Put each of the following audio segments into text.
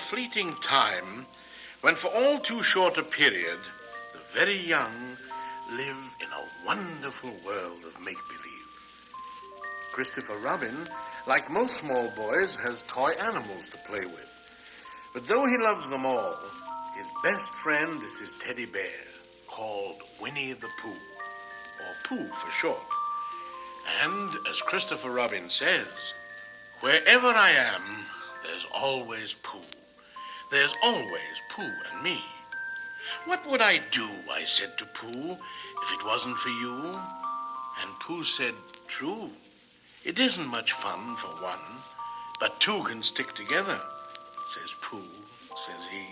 fleeting time when for all too short a period the very young live in a wonderful world of make-believe. Christopher Robin, like most small boys, has toy animals to play with. But though he loves them all, his best friend is his teddy bear, called Winnie the Pooh, or Pooh for short. And, as Christopher Robin says, wherever I am, there's always Pooh. There's always Pooh and me. What would I do, I said to Pooh, if it wasn't for you? And Pooh said, true. It isn't much fun for one, but two can stick together, says Pooh, says he.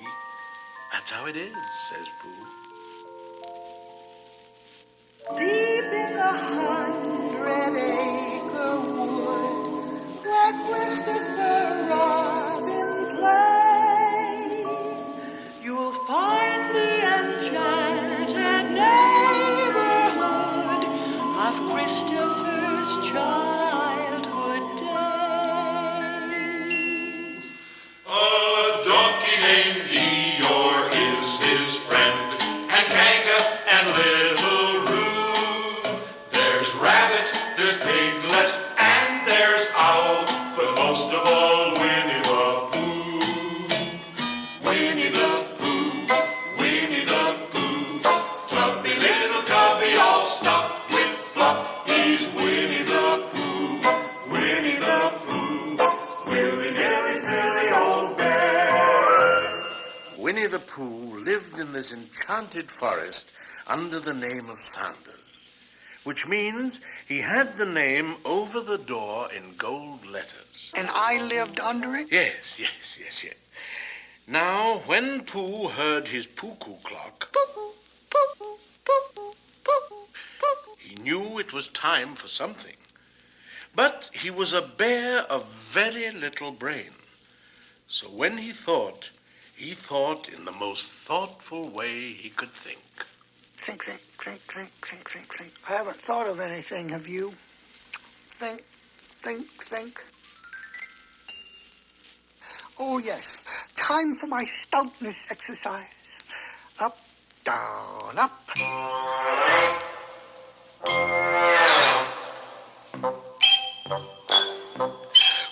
That's how it is, says Pooh. Deep in the 100-acre wood, where Christopher Robin plays, you'll find the enchanted neighborhood of Christopher's childhood days. A donkey named Eeyore is his friend, and Kanka and Little Roo. There's Rabbit, there's Piglet, and there's Owl, but most of all, Winnie the Pooh. Winnie the Pooh, Winnie the Pooh, chubby little cubby all stuffed with fluff. He's Winnie the Pooh, Winnie the Pooh, willy-nilly silly old bear. Winnie the Pooh lived in this enchanted forest under the name of Sanders, which means he had the name over the door in gold letters. And I lived under it? Yes. Now, when Pooh heard his cuckoo clock, he knew it was time for something. But he was a bear of very little brain. So when he thought in the most thoughtful way he could think. Think. I haven't thought of anything, have you? Think. Oh, yes. Time for my stoutness exercise. Up, down, up.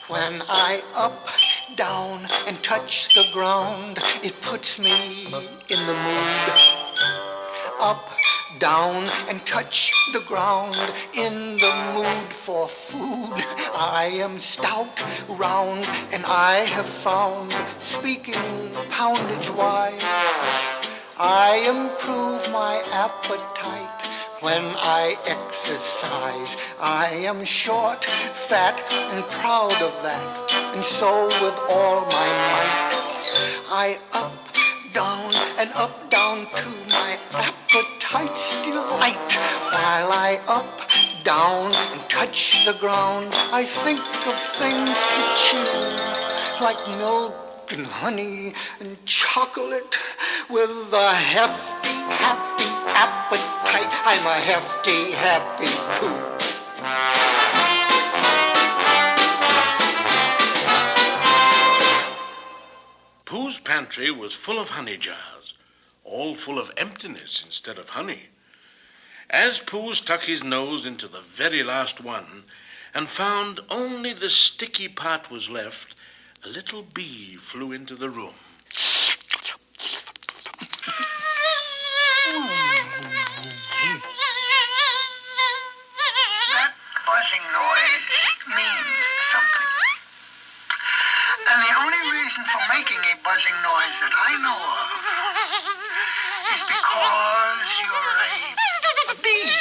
When I up, down, and touch the ground, it puts me in the mood. Up, down, and touch the ground, in the mood for food. I am stout, round, and I have found, speaking poundage-wise, I improve my appetite when I exercise. I am short, fat, and proud of that, and so with all my might, I up, down to my appetite's delight. While I up, down, and touch the ground, I think of things to chew, like milk and honey and chocolate, with a hefty, happy appetite. I'm a hefty, happy Pooh. Pooh's pantry was full of honey jars, all full of emptiness instead of honey. As Pooh stuck his nose into the very last one and found only the sticky part was left, a little bee flew into the room. That buzzing noise means something. And the only reason for making a buzzing noise that I know of is because you're a bee.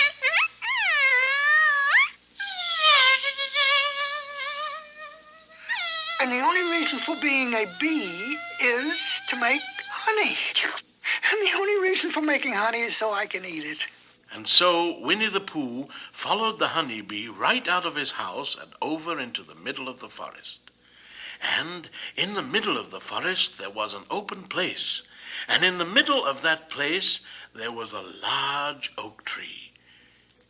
And the only reason for being a bee is to make honey. And the only reason for making honey is so I can eat it. And so Winnie the Pooh followed the honeybee right out of his house and over into the middle of the forest. And in the middle of the forest there was an open place. And in the middle of that place there was a large oak tree.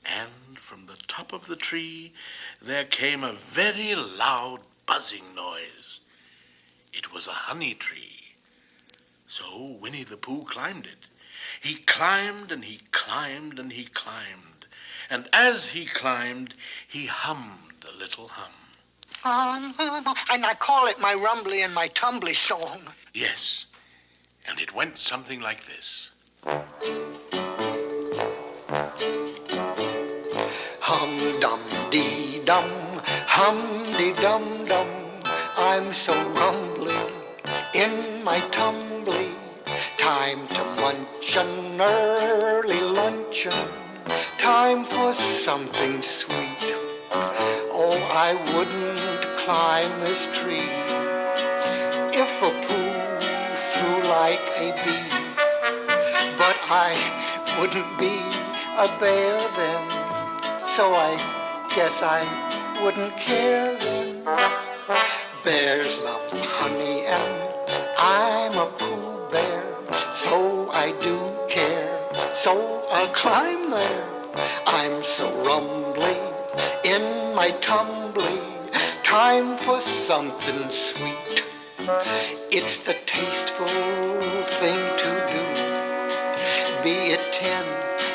And from the top of the tree there came a very loud buzzing noise. It was a honey tree. So Winnie the Pooh climbed it. He climbed and he climbed and he climbed. And as he climbed, he hummed a little hum. And I call it my rumbly and my tumbly song. Yes, and it went something like this. Hum-dum-dee-dum, hum-dee-dum-dum. I'm so rumbly in my tumbly. Time to munch an early luncheon. Time for something sweet. Oh, I wouldn't climb this tree if a Pooh flew like a bee. But I wouldn't be a bear then, so I guess I wouldn't care then. Bears love honey and I'm a Pooh bear, so I do care, so I'll climb there. I'm so rumbly in my tumbly, time for something sweet. It's the tasteful thing to do, be it 10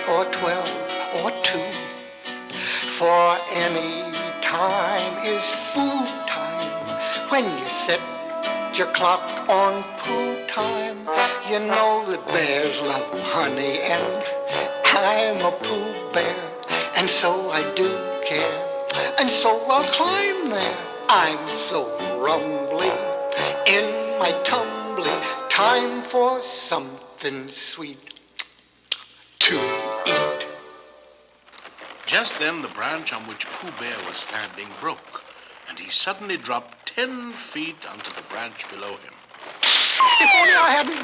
or 12 or 2. For any time is food time. When you set your clock on Pooh time, you know that bears love honey and I'm a Pooh bear, and so I do care, and so I'll climb there. I'm so rumbly in my tumbly, time for something sweet to eat. Just then the branch on which Pooh Bear was standing broke, and he suddenly dropped 10 feet onto the branch below him. If only I hadn't...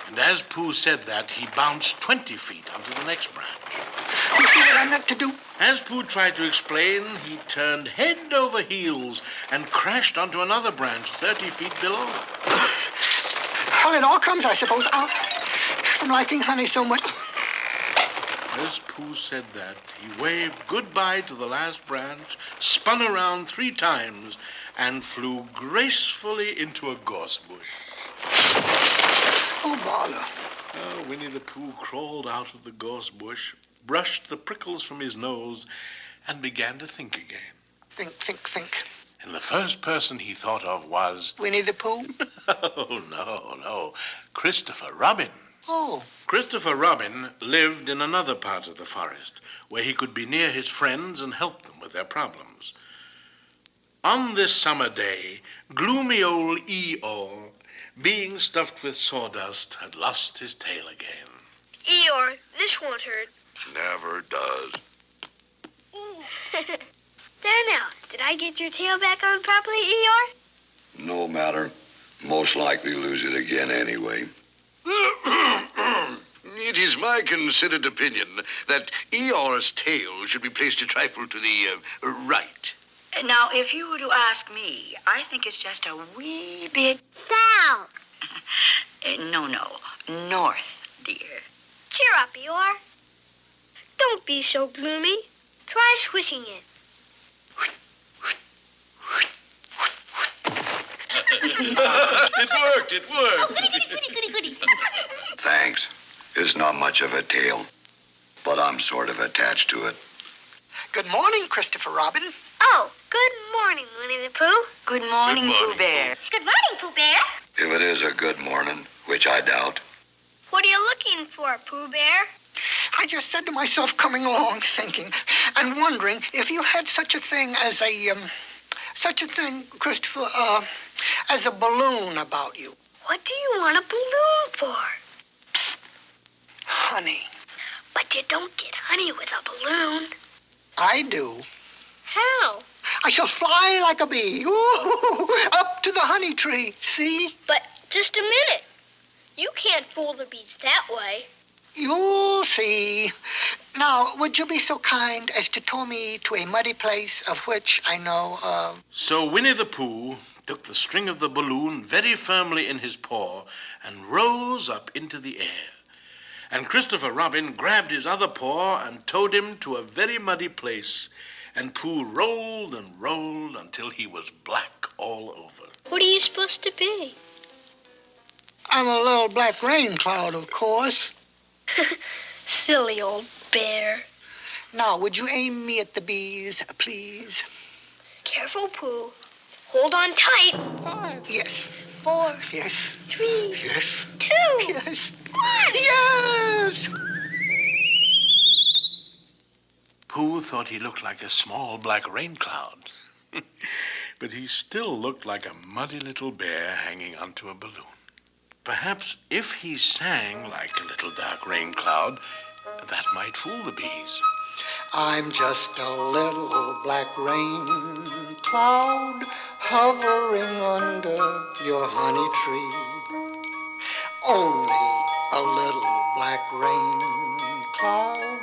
And as Pooh said that, he bounced 20 feet onto the next branch. You see what I meant to do? As Pooh tried to explain, he turned head over heels and crashed onto another branch 30 feet below. Well, it all comes, I suppose, out from liking honey so much. As Pooh said that, he waved goodbye to the last branch, spun around 3 times, and flew gracefully into a gorse bush. Oh, bother. Winnie the Pooh crawled out of the gorse bush, brushed the prickles from his nose, and began to think again. Think. And the first person he thought of was... Winnie the Pooh? Oh, no. Christopher Robin. Oh. Christopher Robin lived in another part of the forest, where he could be near his friends and help them with their problems. On this summer day, gloomy old Eeyore, being stuffed with sawdust, had lost his tail again. Eeyore, this won't hurt. Never does. There now, did I get your tail back on properly, Eeyore? No matter. Most likely lose it again anyway. It is my considered opinion that Eeyore's tail should be placed a trifle to the right. Now, if you were to ask me, I think it's just a wee bit... South. No, north, dear. Cheer up, Eeyore. Don't be so gloomy. Try swishing it. It worked. Goody. Thanks. It's not much of a tail, but I'm sort of attached to it. Good morning, Christopher Robin. Oh, good morning, Winnie the Pooh. Good morning, Good morning, Pooh Bear. Good morning, Pooh Bear. If it is a good morning, which I doubt. What are you looking for, Pooh Bear? I just said to myself, coming along, thinking, and wondering if you had such a thing, Christopher, as a balloon about you. What do you want a balloon for? Honey. But you don't get honey with a balloon. I do. How? I shall fly like a bee, ooh, up to the honey tree, see? But just a minute. You can't fool the bees that way. You'll see. Now, would you be so kind as to tow me to a muddy place of which I know of? So Winnie the Pooh took the string of the balloon very firmly in his paw and rose up into the air. And Christopher Robin grabbed his other paw and towed him to a very muddy place. And Pooh rolled and rolled until he was black all over. What are you supposed to be? I'm a little black rain cloud, of course. Silly old bear. Now, would you aim me at the bees, please? Careful, Pooh. Hold on tight. 5. Yes. 4. Yes. 3. Yes. 2. Yes. 1. Yes! Pooh thought he looked like a small black rain cloud. But he still looked like a muddy little bear hanging onto a balloon. Perhaps if he sang like a little dark rain cloud, that might fool the bees. I'm just a little black rain cloud hovering under your honey tree. Only a little black rain cloud.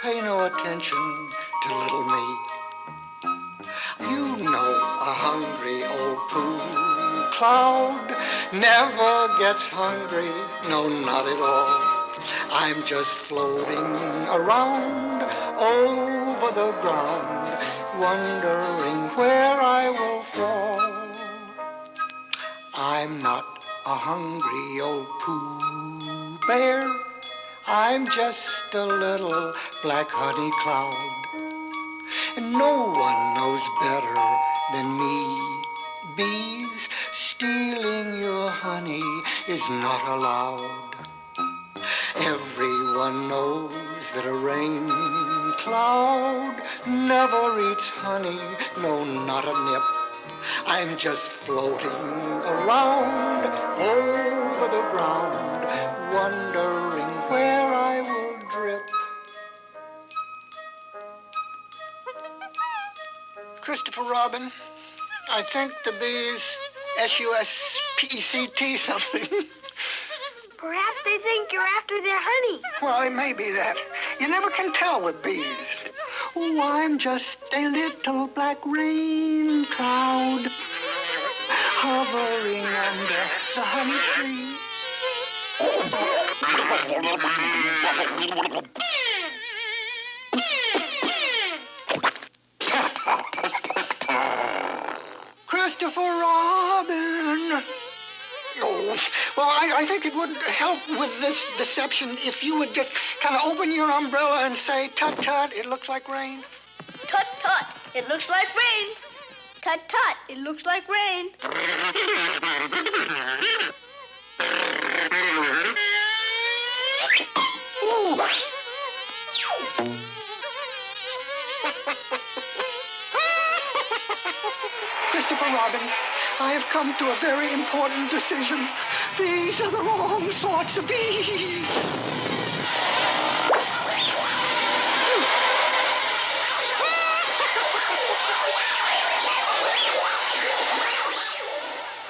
Pay no attention to little me. You know a hungry old Pooh cloud never gets hungry, no, not at all. I'm just floating around over the ground, wondering where I will fall. I'm not a hungry old Pooh bear. I'm just a little black honey cloud. And no one knows better than me. Bees, stealing your honey is not allowed. Everyone knows that a rain cloud never eats honey, no, not a nip. I'm just floating around over the ground, wondering where I will drip. Christopher Robin, I think the bees S-U-S-P-E-C-T something. Perhaps they think you're after their honey. Well, it may be that. You never can tell with bees. Oh, I'm just a little black rain cloud hovering under the honey tree. Christopher Robin. Oh, well, I think it would help with this deception if you would just kind of open your umbrella and say, tut-tut, it looks like rain. Tut-tut, it looks like rain. Tut-tut, it looks like rain. Ooh. Christopher Robin, I have come to a very important decision. These are the wrong sorts of bees.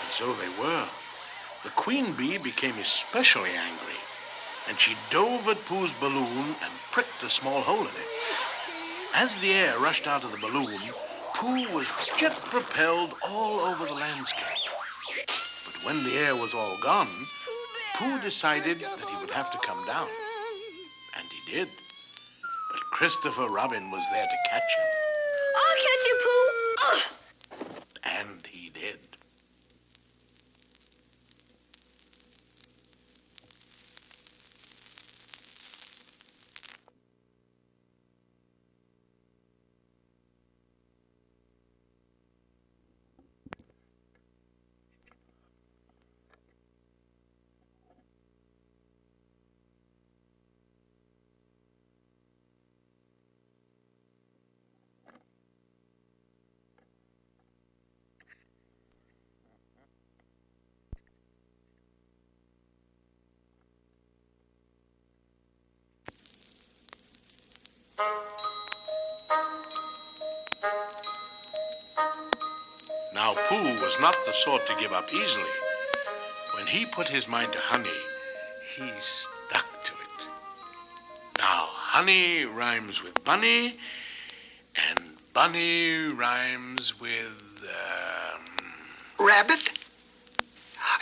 And so they were. The queen bee became especially angry, and she dove at Pooh's balloon and pricked a small hole in it. As the air rushed out of the balloon, Pooh was jet-propelled all over the landscape. But when the air was all gone, Pooh decided that he would have to come down. And he did. But Christopher Robin was there to catch him. I'll catch you, Pooh. Ugh. And he did. Now, Pooh was not the sort to give up easily. When he put his mind to honey, he stuck to it. Now, honey rhymes with bunny, and bunny rhymes with, Rabbit?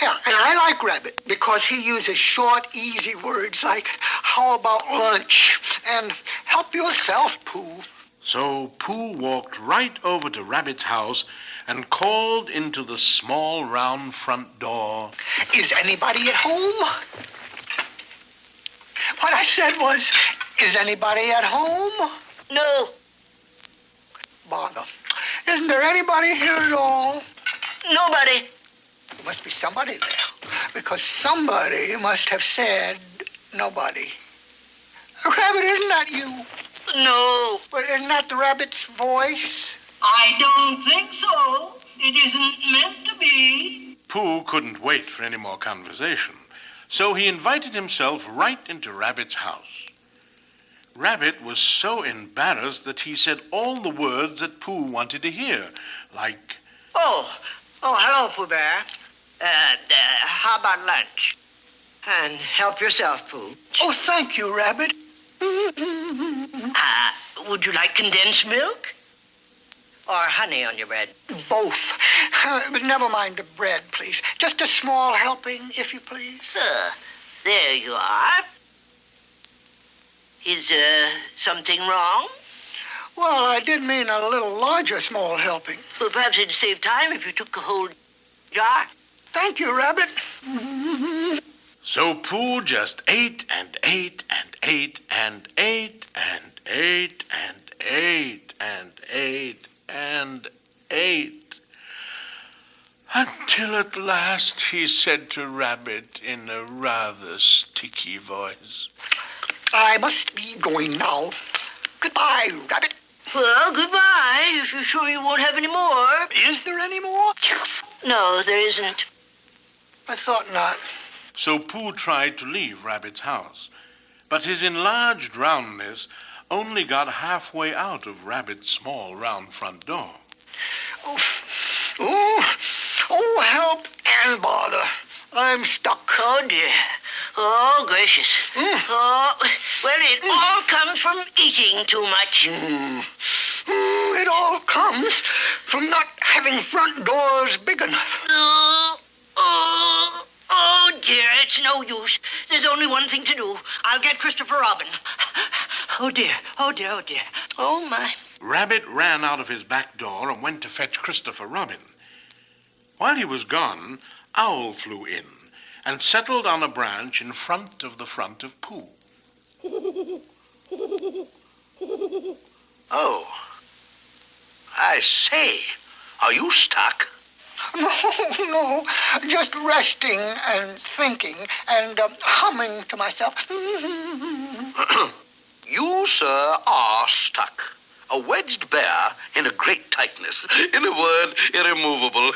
Yeah, and I like Rabbit because he uses short, easy words like, how about lunch? And help yourself, Pooh. So Pooh walked right over to Rabbit's house and called into the small round front door. Is anybody at home? What I said was, is anybody at home? No. Bother. Isn't there anybody here at all? Nobody. There must be somebody there, because somebody must have said nobody. Rabbit, isn't that you? No. But isn't that the rabbit's voice? I don't think so. It isn't meant to be. Pooh couldn't wait for any more conversation, so he invited himself right into Rabbit's house. Rabbit was so embarrassed that he said all the words that Pooh wanted to hear, like, Oh, hello, Pooh Bear. How about lunch? And help yourself, Pooh. Oh, thank you, Rabbit. Would you like condensed milk? Or honey on your bread? Both. But never mind the bread, please. Just a small helping, if you please. There you are. Is, something wrong? Well, I did mean a little larger small helping. Well, perhaps it'd save time if you took the whole jar. Thank you, Rabbit. So Pooh just ate and ate and ate and ate and ate and ate and ate and ate, until at last he said to Rabbit in a rather sticky voice, I must be going now. Goodbye, Rabbit. Well, goodbye, if you're sure you won't have any more. Is there any more? No, there isn't. I thought not. So Pooh tried to leave Rabbit's house, but his enlarged roundness only got halfway out of Rabbit's small round front door. Oh, help and bother. I'm stuck. Oh, dear. Oh, gracious. Oh, well, it all comes from eating too much. It all comes from not having front doors big enough. Oh, dear, it's no use. There's only one thing to do. I'll get Christopher Robin. Oh, dear, oh, dear, oh, dear. Oh, my. Rabbit ran out of his back door and went to fetch Christopher Robin. While he was gone, Owl flew in and settled on a branch in front of the front of Pooh. Oh, I say, are you stuck? No, just resting and thinking and humming to myself. You, sir, are stuck. A wedged bear in a great tightness. In a word, irremovable.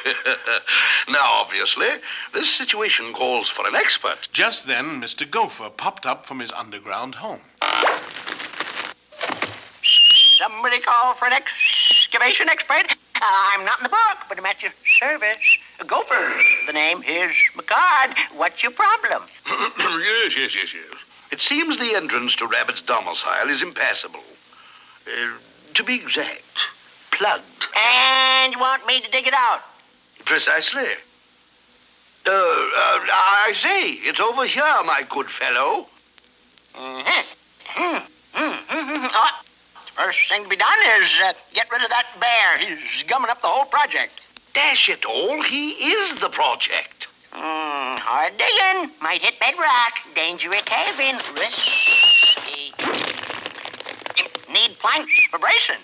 Now, obviously, this situation calls for an expert. Just then, Mr. Gopher popped up from his underground home. Somebody call for an excavation expert? I'm not in the book, but I'm at your service. Gopher, the name. Here's my card. What's your problem? Yes. It seems the entrance to Rabbit's domicile is impassable. To be exact, plugged. And you want me to dig it out? Precisely. I say, it's over here, my good fellow. First thing to be done is get rid of that bear. He's gumming up the whole project. Dash it all, he is the project. Hard digging. Might hit bedrock. Dangerous cave-in. Risky. Need planks for bracing.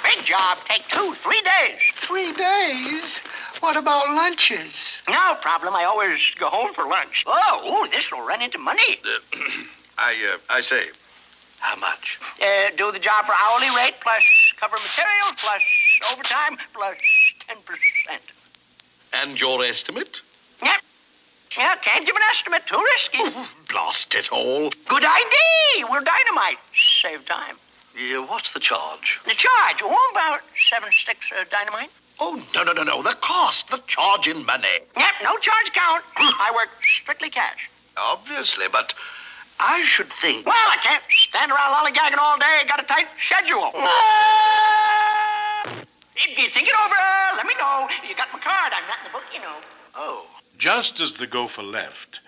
Big job. Take 2-3 days. 3 days? What about lunches? No problem. I always go home for lunch. Oh, this will run into money. I say, how much? Do the job for hourly rate plus cover materials plus overtime plus 10%. And your estimate? Yeah, can't give an estimate. Too risky. Blast it all. Good idea. We're dynamite. Save time. What's the charge? The charge? Oh, about 7 sticks of dynamite. Oh, no. The cost, the charge in money. Yep, no charge count. I work strictly cash. Obviously, but I should think... Well, I can't stand around lollygagging all day. Got a tight schedule. If you think it over, let me know. You got my card. I'm not in the book, you know. Oh. Just as the Gopher left,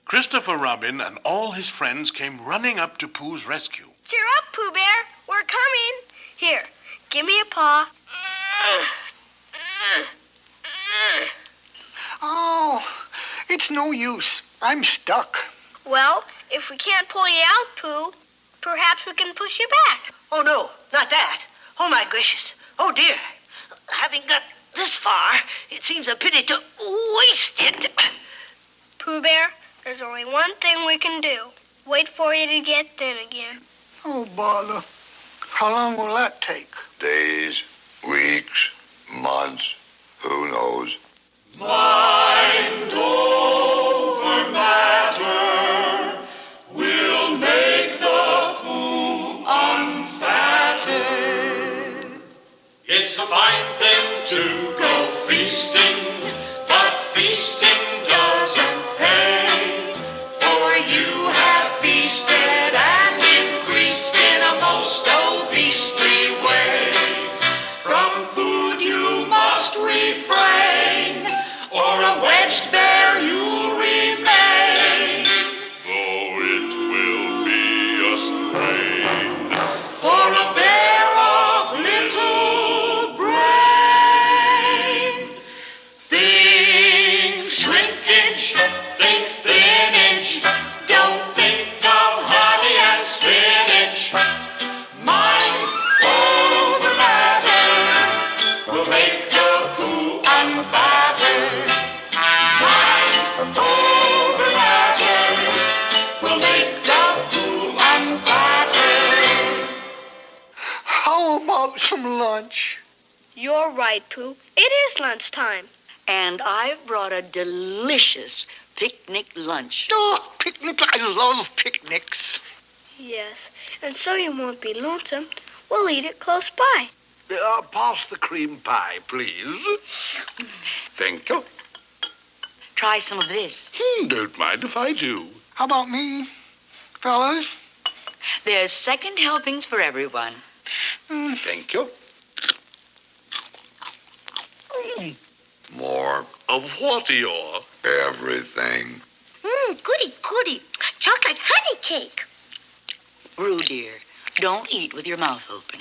Christopher Robin and all his friends came running up to Pooh's rescue. Cheer up, Pooh Bear. We're coming. Here, give me a paw. Oh, it's no use. I'm stuck. Well, if we can't pull you out, Pooh, perhaps we can push you back. Oh, no, not that. Oh, my gracious. Oh, dear. Having got this far, it seems a pity to waste it. Pooh Bear, there's only one thing we can do. Wait for you to get thin again. Oh, bother. How long will that take? Days, weeks, months, who knows? Mind over matter will make the Pooh unfatter. It's a fine thing to go feasting, but feasting doesn't pay. For you have feasted and increased in a most obesely way. From food you must refrain, or a wedged bear you'll remain. Though it will be a strain for a bear of little brain. Think shrinkage, think thinnage, don't think of honey and spinach. Mind over matter will make the Pooh unfatter. Mind over matter will make the Pooh unfatter. How about some lunch? You're right, Pooh. It is lunchtime. And I've brought a delicious picnic lunch. Oh, picnic. I love picnics. Yes, and so you won't be lonesome. We'll eat it close by. Pass the cream pie, please. Thank you. Try some of this. Don't mind if I do. How about me, fellas? There's second helpings for everyone. Thank you. More Of what, Eeyore? everything. Goody, goody. Chocolate honey cake. Roo, dear, don't eat with your mouth open.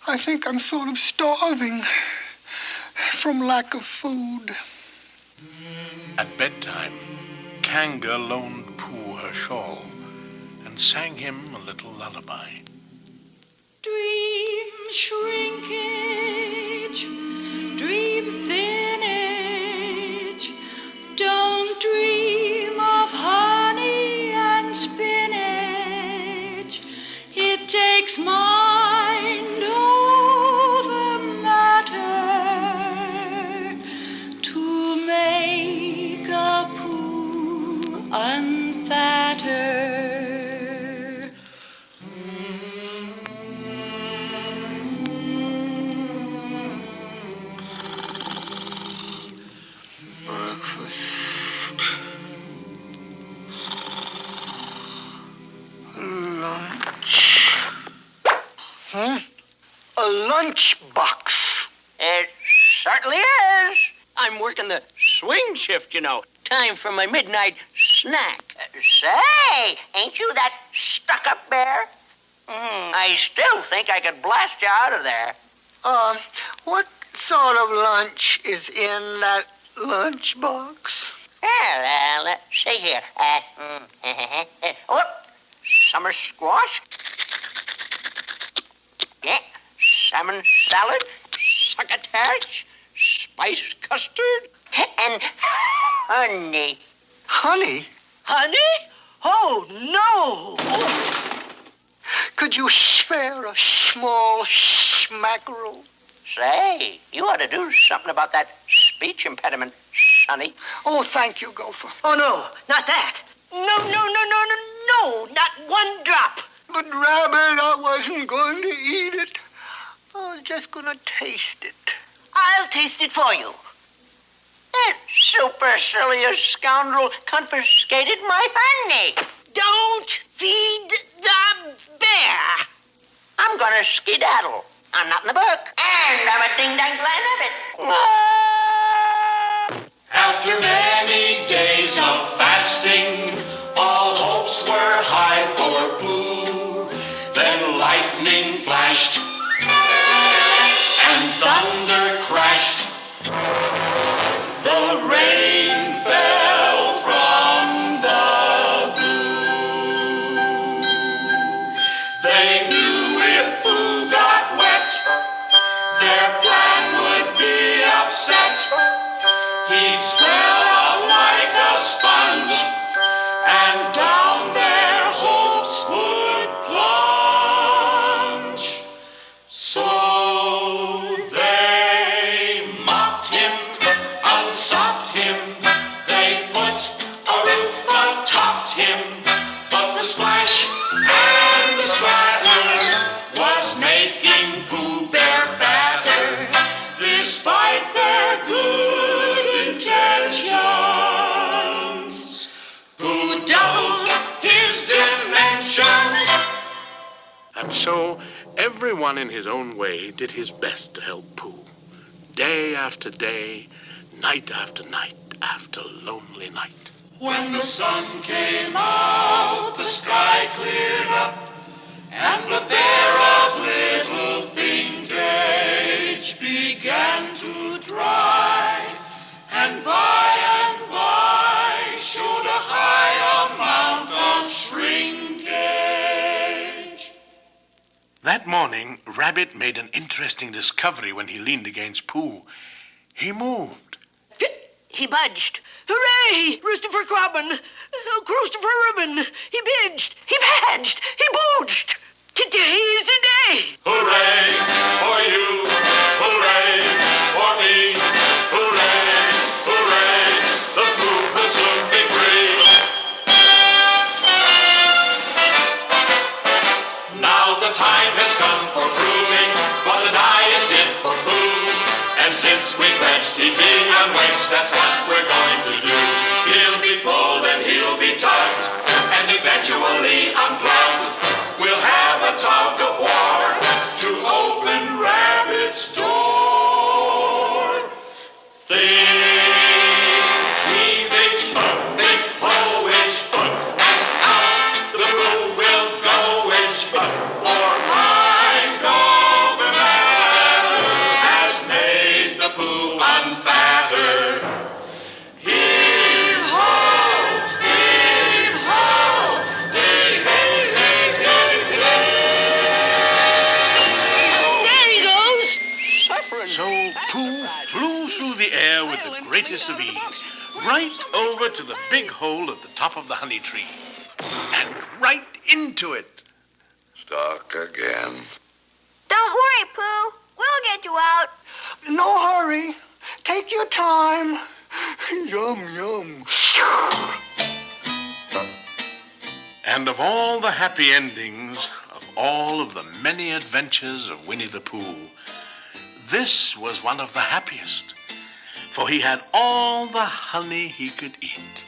I think I'm sort of starving from lack of food. At bedtime, Kanga loaned Pooh her shawl and sang him a little lullaby. Dream shrinkage, dream thinnage, don't dream of honey and spinach. It takes mind over matter to make a Pooh unfatter. A lunch box. It certainly is. I'm working the swing shift, you know. Time for my midnight snack. Say, ain't you that stuck-up bear? I still think I could blast you out of there. What sort of lunch is in that lunch box? Well, let's see here. Summer squash. Yeah, salmon salad, succotash, spice custard, and honey. Honey? Honey? Oh, no! Could you spare a small smackerel? Say, you ought to do something about that speech impediment, Sonny. Oh, thank you, Gopher. Oh, no, not that. No, not one drop. But, Rabbit, I wasn't going to eat it. I was just going to taste it. I'll taste it for you. That supercilious scoundrel confiscated my honey. Don't feed the bear. I'm gonna skedaddle. I'm not in the book, and I'm a ding-dang glad of it. After many days of fasting, all hopes were high for Pooh. Then lightning flashed And so everyone in his own way did his best to help Pooh. Day after day, night after night, after lonely night. When the sun came out, the sky cleared up, and the bear of little Thinkage began to dry, and by showed a high amount of shrinkage. That morning, Rabbit made an interesting discovery when he leaned against Pooh. He moved. He budged. Hooray! Christopher Robin! Christopher Ribbon! He binged! He badged! He booged! Today is the day! Hooray for you! Hooray for me! Hooray! Hooray! The Pooh will soon be free! Now the time has come for proving what the diet did for Pooh. And since we pledged he'd be unwedged, that's what we're going to do. He'll be pulled and he'll be tugged, and eventually unplugged. We'll have a tug of war to open Rabbit's door. Thievage, think, ho-age, and out the Pooh will go-age, for my go-matter has made the Pooh unfatter. Heave ho, heave ho, heave, heave, heave, heave, heave. There he goes! So Pooh flew through the air with the greatest of ease, right over to the big hole at the top of the honey tree, and right into it. Stuck again. Don't worry, Pooh. We'll get you out. No hurry. Take your time. Yum, yum. And of all the happy endings, of all of the many adventures of Winnie the Pooh, this was one of the happiest, for he had all the honey he could eat.